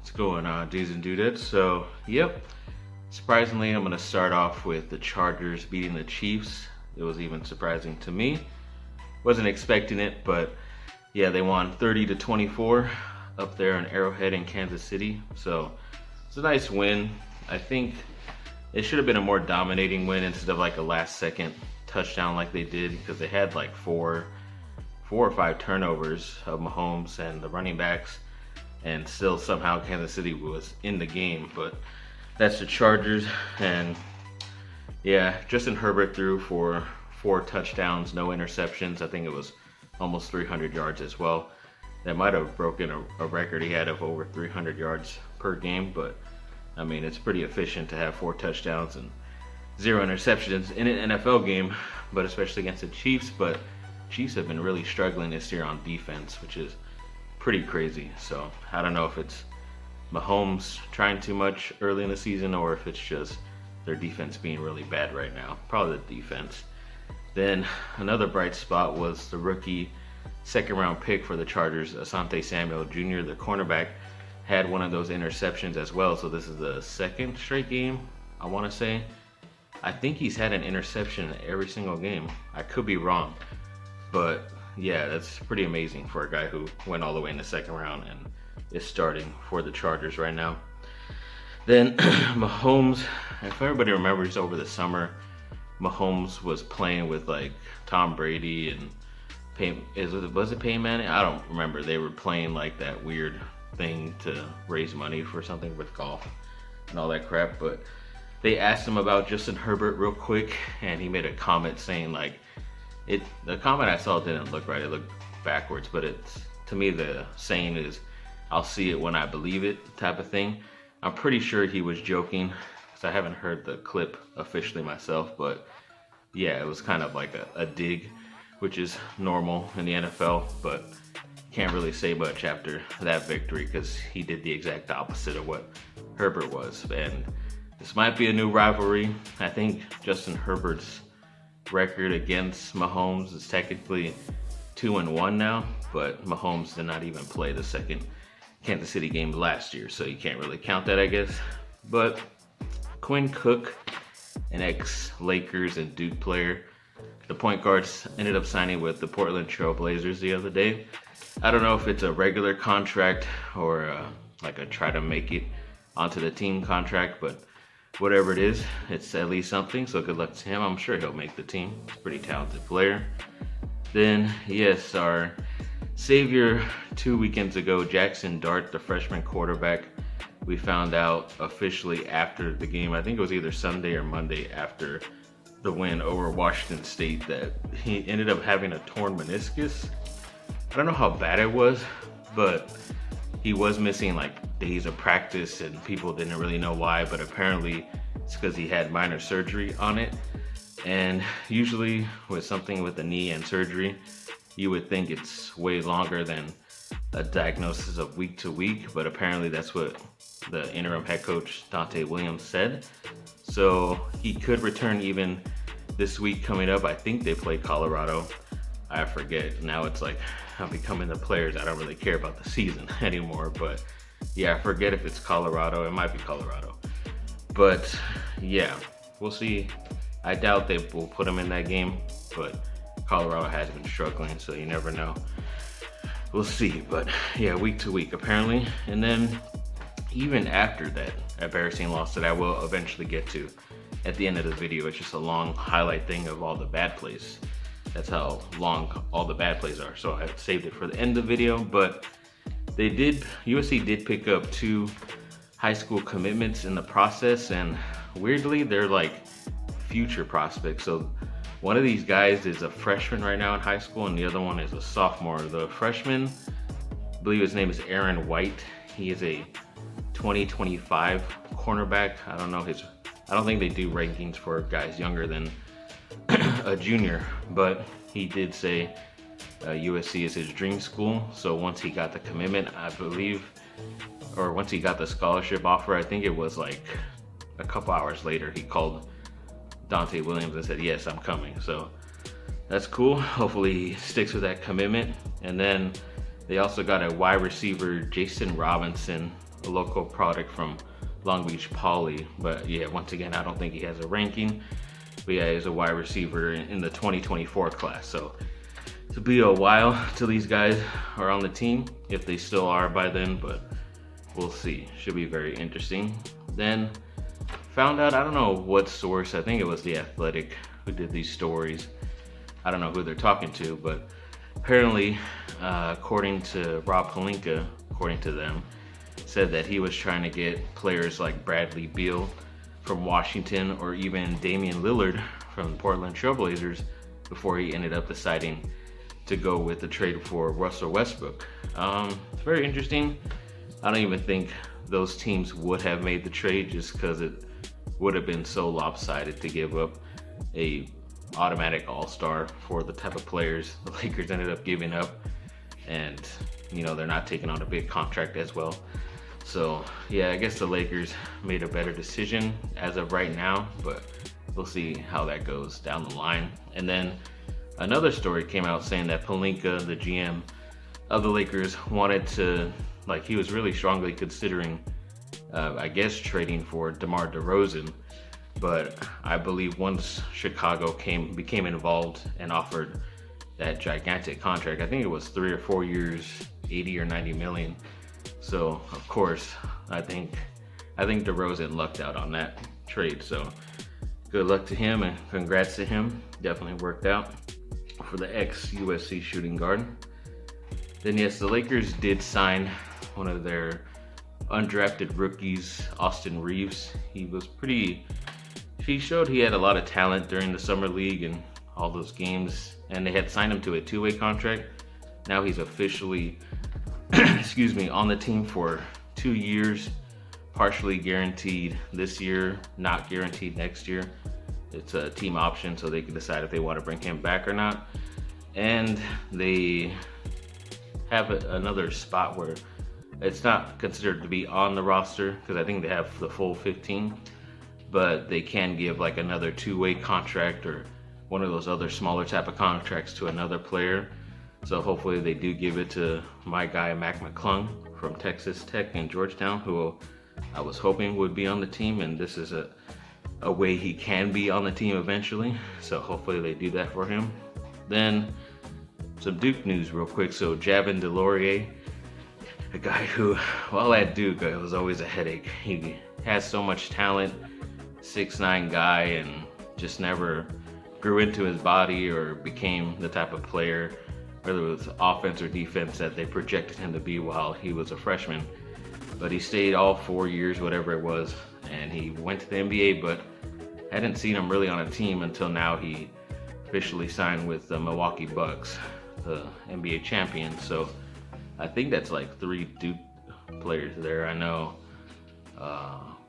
What's going on, dudes and dudettes? So, yep, surprisingly, I'm going to start off with the Chargers beating the Chiefs. It was even surprising to me. Wasn't expecting it, but yeah, they won 30-24 up there in Arrowhead in Kansas City. So, it's a nice win. I think it should have been a more dominating win instead of like a last second touchdown like they did, because they had like four or five turnovers of Mahomes and the running backs, and still somehow Kansas City was in the game. But that's the Chargers. And yeah, Justin Herbert threw for 4 touchdowns, no interceptions. I think it was almost 300 yards as well. That might have broken a record he had of over 300 yards per game, but I mean, it's pretty efficient to have 4 touchdowns and 0 interceptions in an NFL game, but especially against the Chiefs. But Chiefs have been really struggling this year on defense, which is pretty crazy. So I don't know if it's Mahomes trying too much early in the season or if it's just their defense being really bad right now. Probably the defense. Then another bright spot was the rookie second-round pick for the Chargers, Asante Samuel Jr., the cornerback, had one of those interceptions as well. So this is the second straight game, I want to say. I think he's had an interception in every single game. I could be wrong, but yeah, that's pretty amazing for a guy who went all the way in the second round and is starting for the Chargers right now. Then Mahomes, if everybody remembers, over the summer, Mahomes was playing with like Tom Brady and was it Peyton Manning? I don't remember. They were playing like that weird thing to raise money for something with golf and all that crap. But they asked him about Justin Herbert real quick, and he made a comment saying like, the comment I saw didn't look right. It looked backwards, but it's, to me, the saying is, "I'll see it when I believe it," type of thing. I'm pretty sure he was joking, because I haven't heard the clip officially myself, but yeah, it was kind of like a dig, which is normal in the NFL, but can't really say much after that victory, because he did the exact opposite of what Herbert was. And this might be a new rivalry. I think Justin Herbert's record against Mahomes is technically 2-1 now, but Mahomes did not even play the second Kansas City game last year, so you can't really count that, I guess. But Quinn Cook, an ex-Lakers and Duke player, the point guards, ended up signing with the Portland Trail Blazers the other day. I don't know if it's a regular contract or like a try to make it onto the team contract, but whatever it is, it's at least something, so good luck to him. I'm sure he'll make the team. He's a pretty talented player. Then, yes, our savior 2 weekends ago, Jackson Dart, the freshman quarterback, we found out officially after the game, I think it was either Sunday or Monday after the win over Washington State, that he ended up having a torn meniscus. I don't know how bad it was, but he was missing like days of practice, and people didn't really know why, but apparently it's because he had minor surgery on it. And usually with something with the knee and surgery, you would think it's way longer than a diagnosis of week to week, but apparently that's what the interim head coach Dante Williams said. So he could return even this week coming up. I think they play Colorado. I forget. Now it's like I'm becoming the players. I don't really care about the season anymore, but yeah, I forget if it's Colorado. It might be Colorado. But yeah, we'll see. I doubt they will put him in that game, but Colorado has been struggling, so you never know. We'll see. But yeah, week to week apparently. And then even after that embarrassing loss that I will eventually get to at the end of the video, it's just a long highlight thing of all the bad plays. That's how long all the bad plays are. So I saved it for the end of the video, but USC did pick up 2 high school commitments in the process, and weirdly, they're like future prospects. So one of these guys is a freshman right now in high school, and the other one is a sophomore. The freshman, I believe his name is Aaron White. He is a 2025 cornerback. I don't think they do rankings for guys younger than a junior, but he did say USC is his dream school. So once he got the commitment, I believe, or once he got the scholarship offer, I think it was like a couple hours later, he called Dante Williams and said, "Yes, I'm coming." So that's cool. Hopefully he sticks with that commitment. And then they also got a wide receiver, Jason Robinson, a local product from Long Beach Poly. But yeah, once again, I don't think he has a ranking. But yeah, he's a wide receiver in the 2024 class. So it'll be a while till these guys are on the team, if they still are by then, but we'll see. Should be very interesting. Then found out, I don't know what source, I think it was The Athletic who did these stories. I don't know who they're talking to, but apparently, according to Rob Pelinka, according to them, said that he was trying to get players like Bradley Beal from Washington or even Damian Lillard from the Portland Trailblazers before he ended up deciding to go with the trade for Russell Westbrook. It's very interesting. I don't even think those teams would have made the trade just because it would have been so lopsided to give up a automatic all-star for the type of players the Lakers ended up giving up, and they're not taking on a big contract as well. So yeah, I guess the Lakers made a better decision as of right now, but we'll see how that goes down the line. And then another story came out saying that Pelinka, the GM of the Lakers, wanted to, he was really strongly considering, I guess, trading for DeMar DeRozan. But I believe once Chicago became involved and offered that gigantic contract, I think it was 3 or 4 years, 80 or 90 million. So of course, I think DeRozan lucked out on that trade. So good luck to him and congrats to him. Definitely worked out for the ex-USC shooting guard. Then yes, the Lakers did sign one of their undrafted rookies, Austin Reeves. He showed he had a lot of talent during the summer league and all those games, and they had signed him to a 2-way contract. Now he's officially, on the team for 2 years, partially guaranteed this year, not guaranteed next year. It's a team option, so they can decide if they want to bring him back or not. And they have another spot where it's not considered to be on the roster, because I think they have the full 15. But they can give another 2-way contract or one of those other smaller type of contracts to another player. So hopefully they do give it to my guy Mac McClung from Texas Tech and Georgetown, who I was hoping would be on the team, and this is a way he can be on the team eventually. So hopefully they do that for him. Then some Duke news real quick. So Javin DeLaurier, a guy who, while at Duke, it was always a headache. He has so much talent, 6'9" guy, and just never grew into his body or became the type of player, whether it was offense or defense, that they projected him to be while he was a freshman. But he stayed all 4 years, whatever it was, and he went to the NBA, but hadn't seen him really on a team until now. He officially signed with the Milwaukee Bucks, the NBA champions. So I think that's 3 Duke players there. I know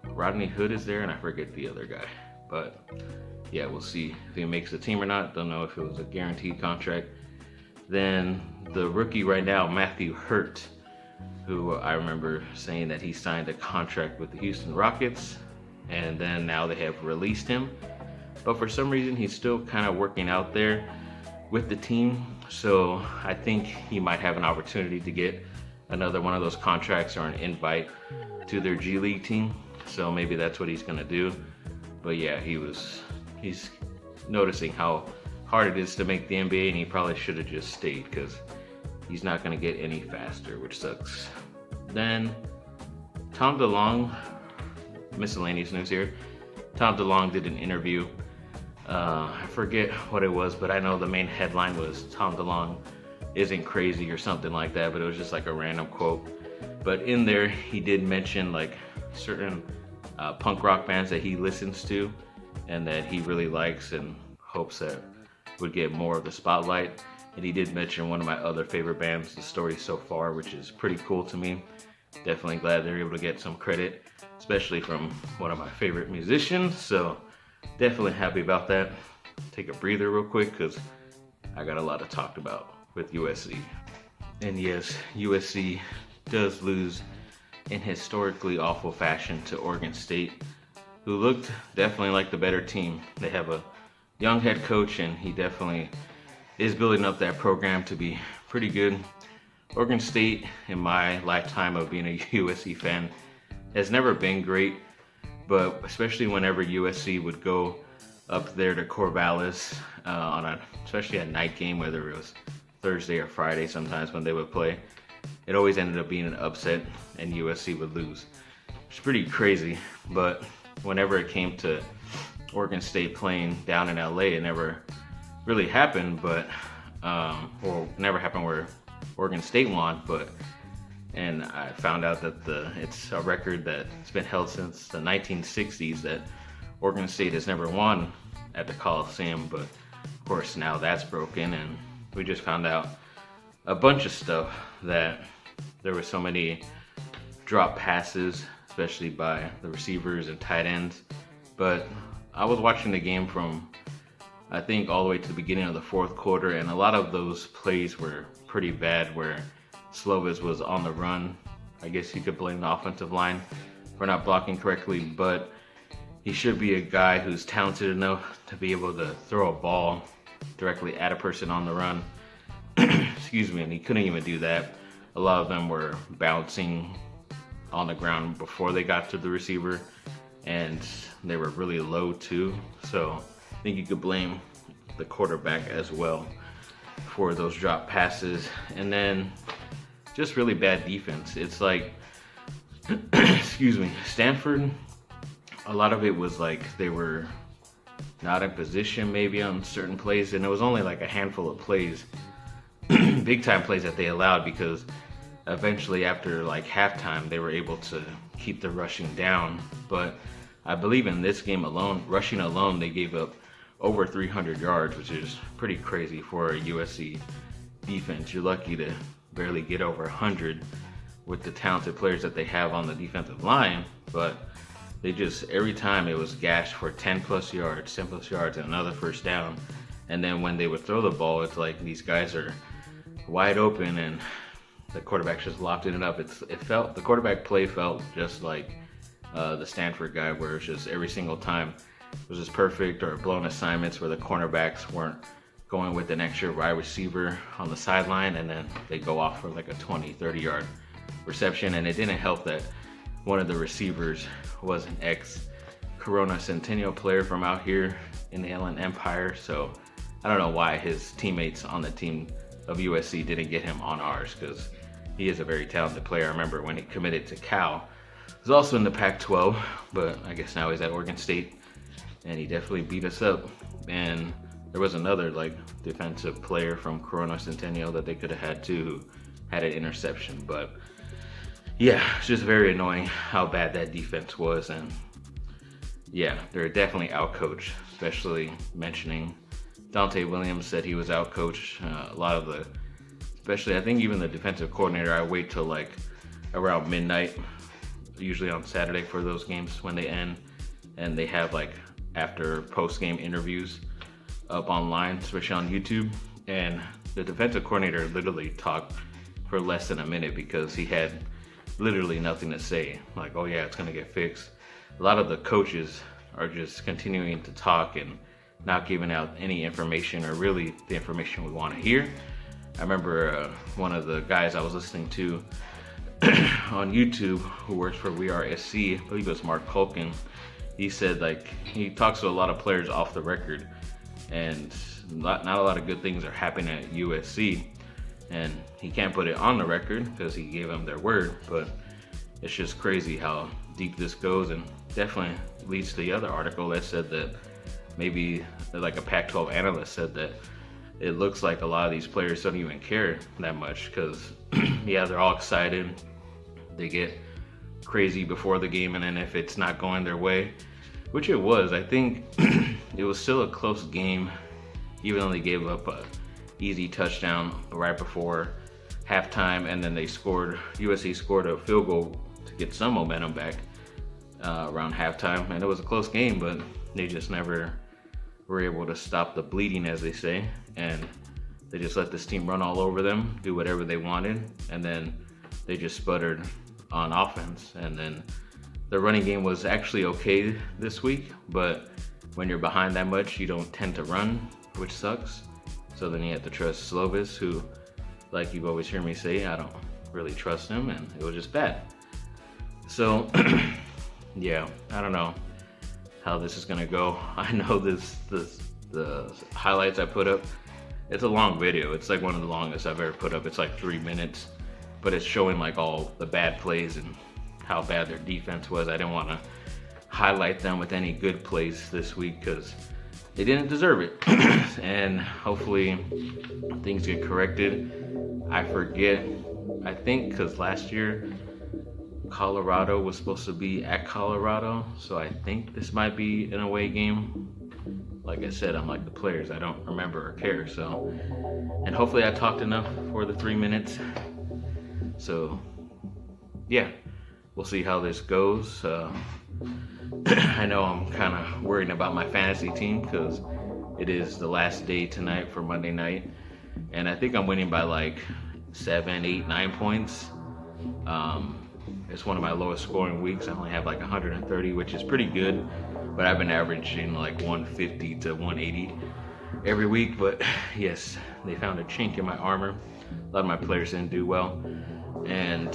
Rodney Hood is there, and I forget the other guy. But yeah, we'll see if he makes the team or not. Don't know if it was a guaranteed contract. Then the rookie right now, Matthew Hurt, who I remember saying that he signed a contract with the Houston Rockets, and then now they have released him. But for some reason, he's still kind of working out there with the team. So I think he might have an opportunity to get another one of those contracts or an invite to their G League team. So maybe that's what he's gonna do. But yeah, he's noticing how hard it is to make the NBA, and he probably should have just stayed because he's not gonna get any faster, which sucks. Then Tom DeLonge, miscellaneous news here. Tom DeLonge did an interview. I forget what it was, but I know the main headline was Tom DeLonge isn't crazy or something like that, but it was just a random quote. But in there, he did mention certain punk rock bands that he listens to and that he really likes and hopes that would get more of the spotlight. And he did mention one of my other favorite bands, The Story So Far, which is pretty cool to me. Definitely glad they're able to get some credit, especially from one of my favorite musicians. So definitely happy about that. Take a breather real quick because I got a lot to talk about with USC. And yes, USC does lose in historically awful fashion to Oregon State, who looked definitely like the better team. They have a young head coach, and he definitely is building up that program to be pretty good. Oregon State, in my lifetime of being a USC fan, has never been great, but especially whenever USC would go up there to Corvallis especially a night game, whether it was Thursday or Friday sometimes when they would play, it always ended up being an upset and USC would lose. It's pretty crazy, but whenever it came to Oregon State playing down in LA, it never really happened, but never happened where Oregon State won, and I found out that it's a record that's been held since the 1960s that Oregon State has never won at the Coliseum, but of course now that's broken, and we just found out a bunch of stuff, that there were so many drop passes, especially by the receivers and tight ends. But I was watching the game from, I think, all the way to the beginning of the fourth quarter, and a lot of those plays were pretty bad where Slovis was on the run. I guess you could blame the offensive line for not blocking correctly, but he should be a guy who's talented enough to be able to throw a ball directly at a person on the run. Excuse me, and he couldn't even do that. A lot of them were bouncing on the ground before they got to the receiver, and they were really low too. So I think you could blame the quarterback as well for those drop passes. And then just really bad defense. It's like, excuse me, Stanford, a lot of it was like they were not in position maybe on certain plays, and it was only like a handful of plays, big time plays that they allowed, because eventually after like halftime they were able to keep the rushing down. But I believe in this game alone, rushing alone, they gave up over 300 yards, which is pretty crazy for a USC defense. You're lucky to barely get over 100 with the talented players that they have on the defensive line, but they just, every time it was gashed for 10 plus yards, and another first down. And then when they would throw the ball, it's like these guys are wide open and the quarterback's just lofting it up. The quarterback play felt just like the Stanford guy, where it's just every single time it was just perfect, or blown assignments where the cornerbacks weren't going with an extra wide receiver on the sideline, and then they go off for like a 20-30 yard reception. And it didn't help that one of the receivers was an ex-Corona Centennial player from out here in the Inland Empire, so I don't know why his teammates on the team of USC didn't get him on ours, because he is a very talented player. I remember when he committed to Cal. He was also in the Pac-12, but I guess now he's at Oregon State, and he definitely beat us up. And there was another like defensive player from Corona Centennial that they could have had too, who had an interception. But yeah, it's just very annoying how bad that defense was. And yeah, they're definitely outcoached, especially mentioning Dante Williams said he was outcoached. A lot of the, especially I think even the defensive coordinator, I wait till like around midnight, usually on Saturday for those games when they end, and they have like after post-game interviews up online, especially on YouTube. And the defensive coordinator literally talked for less than a minute because he had literally nothing to say. Like, oh yeah, it's gonna get fixed. A lot of the coaches are just continuing to talk and not giving out any information, or really the information we want to hear. I remember one of the guys I was listening to on YouTube who works for We Are SC, I believe it was Mark Culkin. He said like he talks to a lot of players off the record, and not a lot of good things are happening at USC, and he can't put it on the record because he gave them their word. But it's just crazy how deep this goes, and definitely leads to the other article that said that maybe like a Pac-12 analyst said that it looks like a lot of these players don't even care that much, because yeah, they're all excited, they get crazy before the game, and then if it's not going their way, which it was, I think it was still a close game, even though they gave up a easy touchdown right before halftime, and then USC scored a field goal to get some momentum back around halftime, and it was a close game, but they just never were able to stop the bleeding, as they say, and they just let this team run all over them, do whatever they wanted, and then they just sputtered on offense. And then the running game was actually okay this week, but when you're behind that much, you don't tend to run, which sucks. So then you have to trust Slovis, who like you've always heard me say, I don't really trust him, and it was just bad. So, yeah, I don't know how this is gonna go. I know the highlights I put up, it's a long video. It's like one of the longest I've ever put up. It's like 3 minutes, but it's showing like all the bad plays and how bad their defense was. I didn't want to highlight them with any good plays this week because they didn't deserve it. And hopefully things get corrected. I forget, I think because last year Colorado was supposed to be at Colorado, so I think this might be an away game. Like I said, I'm like the players, I don't remember or care. So, and hopefully I talked enough for the 3 minutes. So yeah, we'll see how this goes. I know I'm kind of worried about my fantasy team because it is the last day tonight for Monday night, and I think I'm winning by like 7, 8, 9 points. It's one of my lowest scoring weeks. I only have like 130, which is pretty good, but I've been averaging like 150 to 180 every week. But yes, they found a chink in my armor. A lot of my players didn't do well, and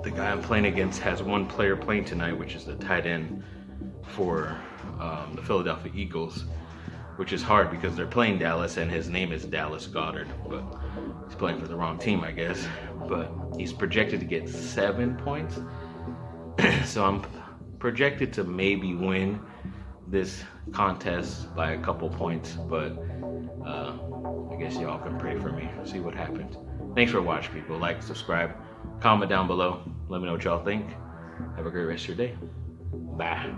the guy I'm playing against has one player playing tonight, which is the tight end for the Philadelphia Eagles, which is hard because they're playing Dallas and his name is Dallas Goedert, but he's playing for the wrong team, I guess. But he's projected to get 7 points. So I'm projected to maybe win this contest by a couple points, but I guess y'all can pray for me, see what happens. Thanks for watching, people. Like, subscribe, comment down below. Let me know what y'all think. Have a great rest of your day. Bye.